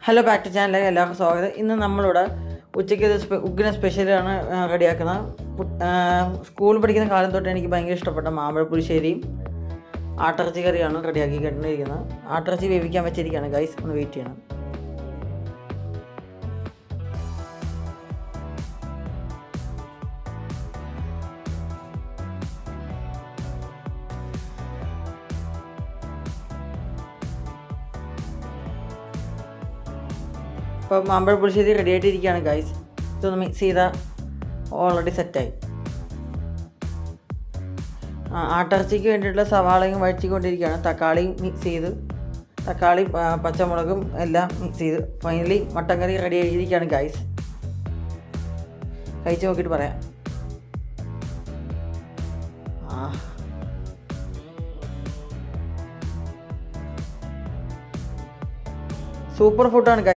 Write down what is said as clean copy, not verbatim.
Hello back to ചാനലിലേക്ക് എല്ലാവർക്കും സ്വാഗതം. ഇന്ന് നമ്മളിവിടെ ഉച്ചയ്ക്ക് ഉഗ്ഗിന് സ്പെഷ്യലാണ് റെഡിയാക്കുന്നത്. സ്കൂളിൽ പഠിക്കുന്ന കാലം തൊട്ട് എനിക്ക് ഭയങ്കര ഇഷ്ടപ്പെട്ട മാമ്പഴപ്പുളിശ്ശേരിയും ആട്ടിറച്ചി കറിയാണ് റെഡിയാക്കി കണ്ടിരിക്കുന്നത്. ആട്ടിറച്ചി വേവിക്കാൻ വെച്ചിരിക്കുകയാണ് ഗൈസ്, ഒന്ന് വെയിറ്റ് ചെയ്യണം. ഇപ്പോൾ മാമ്പഴപ്പുളിശ്ശേരി റെഡി ആയിട്ടിരിക്കുകയാണ് ഗൈസ്. ഇതൊന്ന് മിക്സ് ചെയ്താൽ ഓൾറെഡി സെറ്റായി. ആട്ടിറച്ചിക്ക് വേണ്ടിയിട്ടുള്ള സവാളയും വഴറ്റിക്കൊണ്ടിരിക്കുകയാണ്. തക്കാളിയും മിക്സ് ചെയ്ത്, തക്കാളി പച്ചമുളകും എല്ലാം മിക്സ് ചെയ്ത് ഫൈനലി മട്ടൻ കറി റെഡി ആയിരിക്കുകയാണ് ഗൈസ്. കഴിച്ച് നോക്കിയിട്ട് പറയാം. സൂപ്പർ ഫുഡാണ് ഗൈസ്.